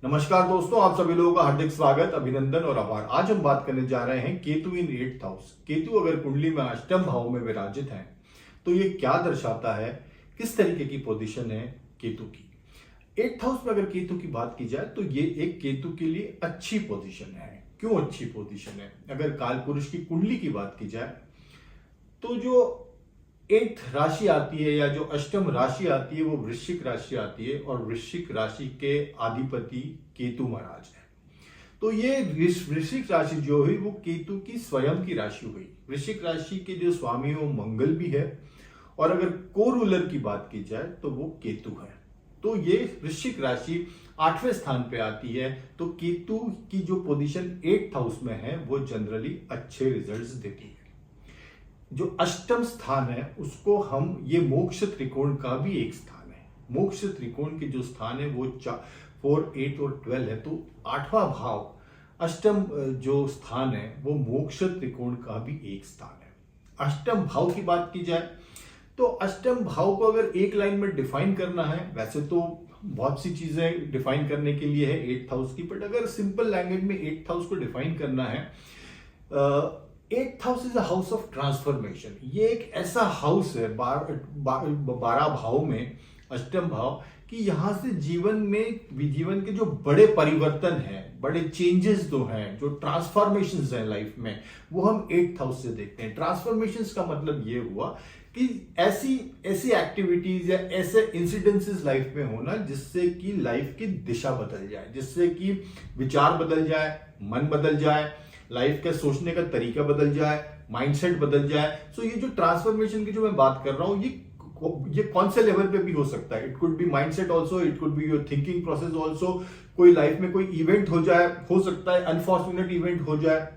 नमस्कार दोस्तों, आप सभी लोगों का हार्दिक स्वागत, अभिनंदन और आभार। आज हम बात करने जा रहे हैं केतु इन 8th हाउस। केतु अगर कुंडली में अष्टम भाव में विराजित है तो ये क्या दर्शाता है, किस तरीके की पोजीशन है केतु की। 8th हाउस में अगर केतु की बात की जाए तो ये एक केतु के लिए अच्छी पोजीशन है। क्यों अच्छी पोजीशन है? अगर काल पुरुष की कुंडली की बात की जाए तो जो 8th राशि आती है या जो अष्टम राशि आती है वो वृश्चिक राशि आती है और वृश्चिक राशि के अधिपति केतु महाराज है। तो ये वृश्चिक राशि जो हुई वो केतु की स्वयं की राशि हुई। वृश्चिक राशि के जो स्वामी है वो मंगल भी है और अगर को रूलर की बात की जाए तो वो केतु है। तो ये वृश्चिक राशि 8वें स्थान पे आती है। तो केतु की जो पोजीशन 8th हाउस में है वो जनरली अच्छे रिजल्ट्स देती है। जो अष्टम स्थान है उसको हम ये मोक्ष त्रिकोण का भी एक स्थान है। मोक्ष त्रिकोण के जो स्थान है वो 4, 8 और 12 है। तो 8वां भाव अष्टम जो स्थान है वो मोक्ष त्रिकोण का भी एक स्थान है। अष्टम भाव की बात की जाए तो अष्टम भाव को अगर एक लाइन में डिफाइन करना है, वैसे तो बहुत सी चीजें डिफाइन करने के लिए है 8th हाउस की, बट अगर सिंपल लैंग्वेज में 8th हाउस को डिफाइन करना है, 8th house is a house of transformation. ये एक ऐसा हाउस है 12 भाव में अष्टम भाव कि यहां से जीवन के जो बड़े परिवर्तन है, बड़े चेंजेस जो हैं, जो ट्रांसफॉर्मेशंस हैं लाइफ में, वो हम 8th हाउस से देखते हैं। ट्रांसफॉर्मेशंस का मतलब ये हुआ कि ऐसी एक्टिविटीज या ऐसे इंसिडेंसेस लाइफ में होना जिससे कि लाइफ की दिशा बदल जाए, जिससे कि विचार बदल जाए, मन बदल जाए, लाइफ का सोचने का तरीका बदल जाए, माइंडसेट बदल जाए। सो ये जो ट्रांसफॉर्मेशन की जो मैं बात कर रहा हूं ये कौन से लेवल पे भी हो सकता है। It could be mindset also, it could be your thinking process also. कोई लाइफ में कोई इवेंट हो जाए, हो सकता है अनफॉर्चुनेट इवेंट हो जाए,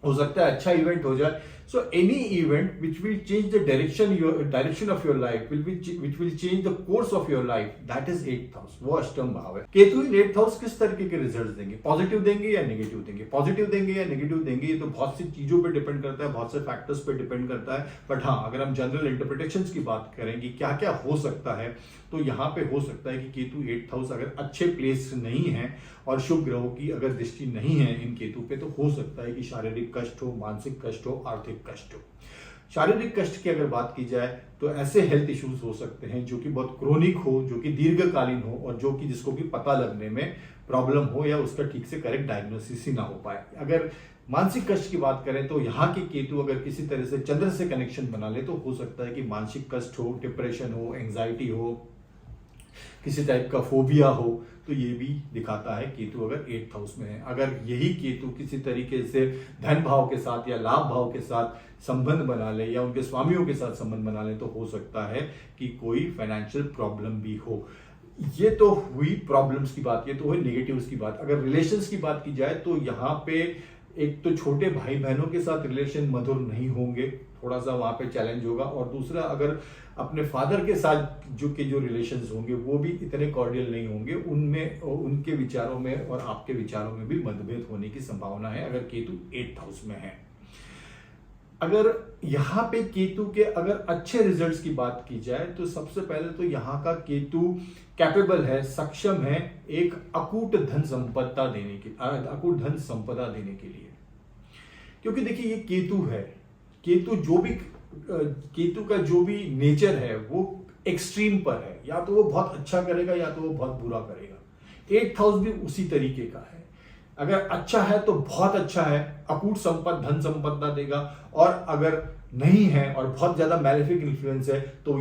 हो सकता है अच्छा इवेंट हो जाए। So any event which will change the direction of your life, which will change the course of your life, that is 8th house। वो अष्टम भाव है। केतु इन 8th हाउस किस तरीके के रिजल्ट्स देंगे? पॉजिटिव देंगे या नेगेटिव देंगे? पॉजिटिव देंगे या नेगेटिव देंगे ये तो बहुत सी चीजों पे डिपेंड करता है, बहुत से फैक्टर्स पे डिपेंड करता है। बट हाँ, अगर हम जनरल इंटरप्रिटेशंस की बात करें कि क्या क्या हो सकता है, तो यहाँ पे हो सकता है कि केतु 8th हाउस अगर अच्छे प्लेस नहीं है और शुभ ग्रहों की अगर दृष्टि नहीं है इन केतु पे, तो हो सकता है कि शारीरिक कष्ट हो, मानसिक कष्ट हो, आर्थिक कष्ट हो। शारीरिक कष्ट की अगर बात की जाए तो ऐसे हेल्थ इश्यूज हो सकते हैं जो कि बहुत क्रोनिक हो, जो कि दीर्घकालीन हो और जो कि जिसको कि पता लगने में प्रॉब्लम हो या उसका ठीक से करेक्ट डायग्नोसिस ही ना हो पाए। अगर मानसिक कष्ट की बात करें तो यहाँ के केतु अगर किसी तरह से चंद्र से कनेक्शन बना ले तो हो सकता है कि मानसिक कष्ट हो, डिप्रेशन हो, एंजाइटी हो, किसी टाइप का फोबिया हो, तो ये भी दिखाता है केतु अगर 8th हाउस में है। अगर यही केतु किसी तरीके से धन भाव के साथ या लाभ भाव के साथ संबंध बना ले या उनके स्वामियों के साथ संबंध बना ले तो हो सकता है कि कोई फाइनेंशियल प्रॉब्लम भी हो। ये तो हुई प्रॉब्लम्स की बात, ये तो हुई नेगेटिव्स की बात। अगर रिलेशंस की बात की जाए तो यहाँ पे एक तो छोटे भाई बहनों के साथ रिलेशन मधुर नहीं होंगे, थोड़ा सा वहां पे चैलेंज होगा। और दूसरा, अगर अपने फादर के साथ जो रिलेशंस होंगे वो भी इतने कॉर्डियल नहीं होंगे, उनमें उनके विचारों में और आपके विचारों में भी मतभेद होने की संभावना है अगर केतु 8th हाउस में है। अगर यहाँ पे केतु के अगर अच्छे रिजल्ट्स की बात की जाए तो सबसे पहले तो यहाँ का केतु कैपेबल है, सक्षम है एक अकूट धन संपदा देने के लिए। क्योंकि देखिए ये केतु है, केतु का जो भी नेचर है वो एक्सट्रीम पर है, या तो वो बहुत अच्छा करेगा या तो वो बहुत बुरा करेगा। 8th हाउस भी उसी तरीके का है। अगर अच्छा है तो बहुत अच्छा है, अकूट धन संपदा देगा, और अगर नहीं है और बहुत ज्यादा मैलेफिक इन्फ्लुएंस है तो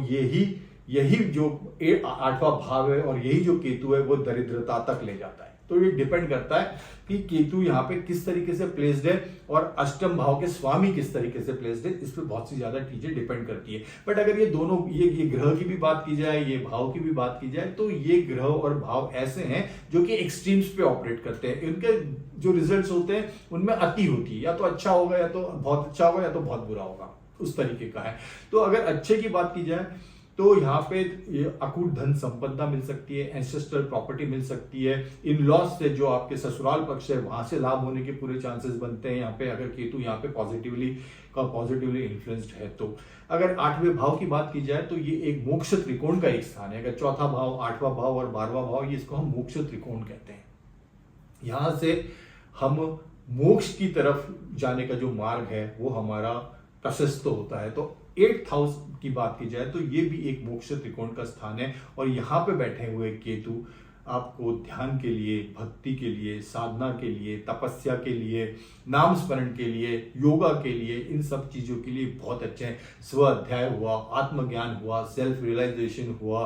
यही जो 8वां भाव है और यही जो केतु है वो दरिद्रता तक ले जाता है। तो ये डिपेंड करता है कि केतु यहाँ पे किस तरीके से प्लेस्ड है और अष्टम भाव के स्वामी किस तरीके से प्लेस्ड है, इस पे बहुत सी ज्यादा चीजें डिपेंड करती है। बट अगर ये दोनों ये ग्रह की भी बात की जाए, ये भाव की भी बात की जाए, तो ये ग्रह और भाव ऐसे हैं जो कि एक्सट्रीम्स पे ऑपरेट करते हैं। इनके जो रिजल्ट्स होते हैं उनमें अति होती है, या तो अच्छा होगा या तो बहुत अच्छा होगा या तो बहुत बुरा होगा, उस तरीके का है। तो अगर अच्छे की बात की जाए तो यहाँ पे अकूट धन संपदा मिल सकती है, एंसेस्ट्रल प्रॉपर्टी मिल सकती है, इन लॉज से जो आपके ससुराल पक्ष है वहां से लाभ होने के पूरे चांसेस बनते हैं यहाँ पे, अगर केतु यहाँ पे पॉजिटिवली इन्फ्लुएंस्ड है। तो अगर 8वें भाव की बात की जाए तो ये एक मोक्ष त्रिकोण का एक स्थान है। अगर चौथा भाव, 8वां भाव और 12वां भाव, ये इसको हम मोक्ष त्रिकोण कहते हैं। यहां से हम मोक्ष की तरफ जाने का जो मार्ग है वो हमारा प्रशस्त होता है। तो 8th हाउस की बात की जाए तो ये भी एक मोक्ष त्रिकोण का स्थान है, और यहाँ पे बैठे हुए केतु आपको ध्यान के लिए, भक्ति के लिए, साधना के लिए, तपस्या के लिए, नाम स्मरण के लिए, योगा के लिए, इन सब चीजों के लिए बहुत अच्छे हैं। स्व अध्याय हुआ, आत्मज्ञान हुआ, सेल्फ रियलाइजेशन हुआ,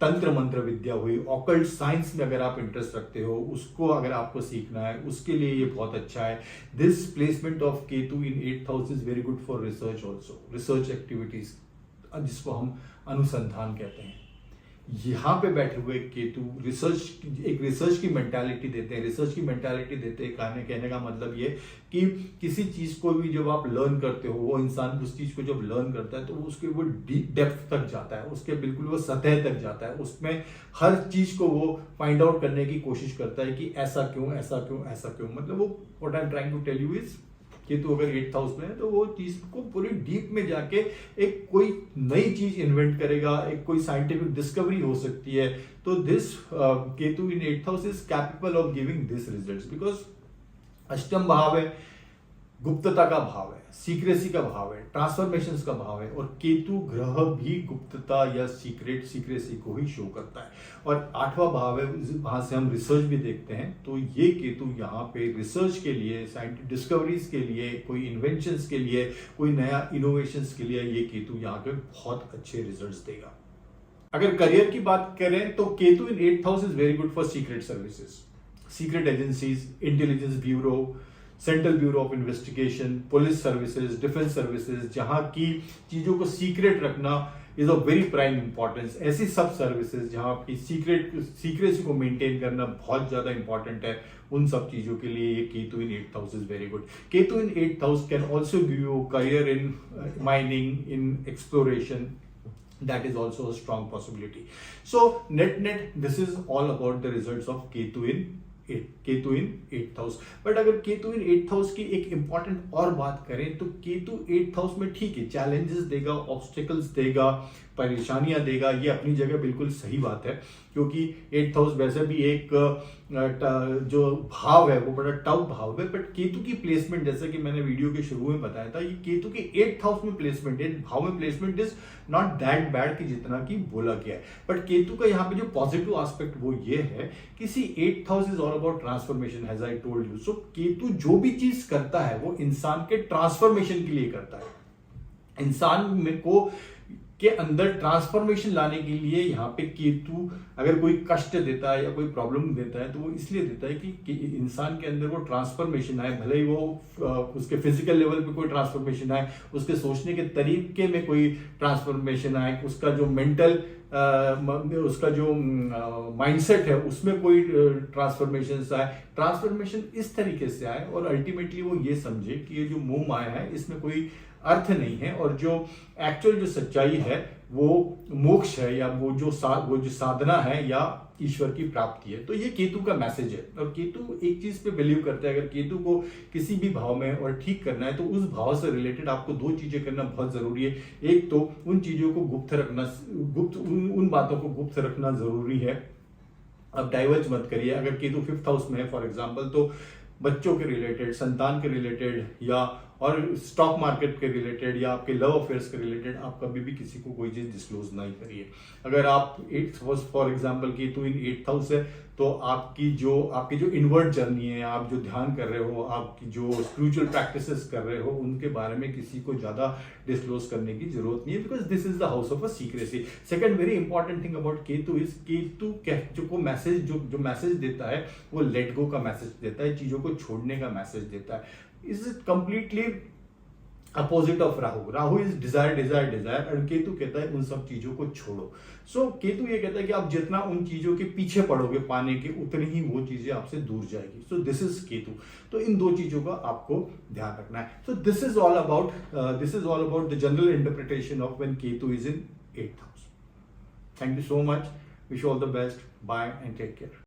तंत्र मंत्र विद्या हुई, ऑकल्ट साइंस में अगर आप इंटरेस्ट रखते हो, उसको अगर आपको सीखना है, उसके लिए ये बहुत अच्छा है। This placement of Ketu in 8th house is very good for research also, research activities, जिसको हम अनुसंधान कहते हैं। यहाँ पे बैठे हुए केतु रिसर्च की मेंटालिटी देते हैं। रिसर्च की मेंटालिटी देते हैं कहने का मतलब ये कि किसी चीज को भी जब आप लर्न करते हो, वो इंसान उस चीज को जब लर्न करता है तो उसके वो डीप डेप्थ तक जाता है, उसके बिल्कुल वो सतह तक जाता है, उसमें हर चीज को वो फाइंड आउट करने की कोशिश करता है कि ऐसा क्यों, ऐसा क्यों, ऐसा क्यों। मतलब वो what I am trying to tell you is Ketu अगर 8th हाउस में है तो वो चीज को पूरी डीप में जाके एक कोई नई चीज इन्वेंट करेगा, एक कोई साइंटिफिक डिस्कवरी हो सकती है। तो this Ketu in 8th house is capable of giving this results, because अष्टम भाव है, गुप्तता का भाव है, सीक्रेसी का भाव है, ट्रांसफॉर्मेशंस का भाव है, और केतु ग्रह भी गुप्तता या सीक्रेसी को ही शो करता है। और 8वां भाव है, वहां से हम रिसर्च भी देखते हैं। तो ये केतु यहाँ पे रिसर्च के लिए, साइंटिफिक डिस्कवरीज के लिए, कोई इन्वेंशंस के लिए, कोई नया इनोवेशंस के लिए ये केतु यहाँ पे बहुत अच्छे रिजल्ट्स देगा। अगर करियर की बात करें तो केतु इन 8th house is very good for secret services, secret agencies, intelligence bureau, central bureau of investigation, police services, defence services, जहां की चीजों को सीक्रेट रखना is of very prime importance. ऐसी सब सर्विसेज जहां आपकी सीक्रेसी को मेंटेन करना बहुत ज्यादा इंपॉर्टेंट है, उन सब चीजों के लिए ये केतु इन 8th house is very good. Ketu in 8th house can also give you career in mining, in exploration. That is also a strong possibility. So net this is all about the results of Ketu in 8th house. But अगर केतु इन 8th house की एक important और बात करें तो Ketu 8th house में ठीक है, चैलेंजेस देगा, ऑब्स्टिकल्स देगा, परेशानियां देगा, ये अपनी जगह बिल्कुल सही बात है, क्योंकि 8th हाउस वैसे भी एक जो भाव है वो बड़ा टफ भाव है। बट केतु की प्लेसमेंट, जैसे कि मैंने वीडियो के शुरू में बताया था, ये केतु के 8th हाउस में प्लेसमेंट है, भाव में placement is not that bad कि जितना कि बोला गया है। बट केतु का यहाँ पे जो पॉजिटिव एस्पेक्ट वो ये है, किसी 8th house is all about transformation, as I told you. So Ketu जो भी चीज करता है वो इंसान के ट्रांसफॉर्मेशन के लिए करता है, इंसान में को के अंदर ट्रांसफॉर्मेशन लाने के लिए। यहाँ पे केतु अगर कोई कष्ट देता है या कोई प्रॉब्लम देता है तो वो इसलिए देता है कि इंसान के अंदर वो ट्रांसफॉर्मेशन आए, भले ही वो उसके फिजिकल लेवल पे कोई ट्रांसफॉर्मेशन आए, उसके सोचने के तरीके में कोई ट्रांसफॉर्मेशन आए, उसका जो मेंटल उसका जो माइंडसेट है उसमें कोई ट्रांसफॉर्मेशन आए, ट्रांसफॉर्मेशन इस तरीके से आए, और अल्टीमेटली वो ये समझे कि ये जो मोह माया है इसमें कोई अर्थ नहीं है, और जो एक्चुअल जो सच्चाई है वो मोक्ष है, या वो जो साधना है या ईश्वर की प्राप्ति है। तो ये केतु का मैसेज है। और केतु एक चीज पे बिलीव करता है, अगर केतु को किसी भी भाव में और ठीक करना है तो उस भाव से रिलेटेड आपको दो चीजें करना बहुत जरूरी है। एक तो उन चीजों को गुप्त रखना, उन बातों को गुप्त रखना जरूरी है। अब डाइवर्ज मत करिए। अगर केतु 5th हाउस में है फॉर एग्जाम्पल, तो बच्चों के रिलेटेड, संतान के रिलेटेड, या और स्टॉक मार्केट के रिलेटेड, या आपके लव अफेयर्स के रिलेटेड आप कभी भी किसी को कोई चीज डिस्क्लोज नहीं करिए। अगर आप 8th house for example Ketu in 8th house है तो आपकी जो इनवर्ड जर्नी है, आप जो ध्यान कर रहे हो, आपकी जो स्पिरिचुअल प्रैक्टिसेस कर रहे हो, उनके बारे में किसी को ज्यादा डिस्क्लोज करने की जरूरत नहीं है, because this is the house of a secrecy. Second very important thing about Ketu is, Ketu जो मैसेज जो मैसेज देता है वो लेट गो का मैसेज देता है, चीजों को छोड़ने का मैसेज देता है। Is completely opposite of Rahu. Rahu is desire, और केतु कहता है उन सब चीजों को छोड़ो। सो केतु ये कहता है कि आप जितना उन चीजों के पीछे पड़ोगे पाने के, उतनी ही वो चीजें आपसे दूर जाएगी। So this is Ketu. तो इन दो चीजों का आपको ध्यान रखना है। So this is all about the general interpretation of when Ketu is in 8th house. Thank you so much, wish all the best, bye and take care.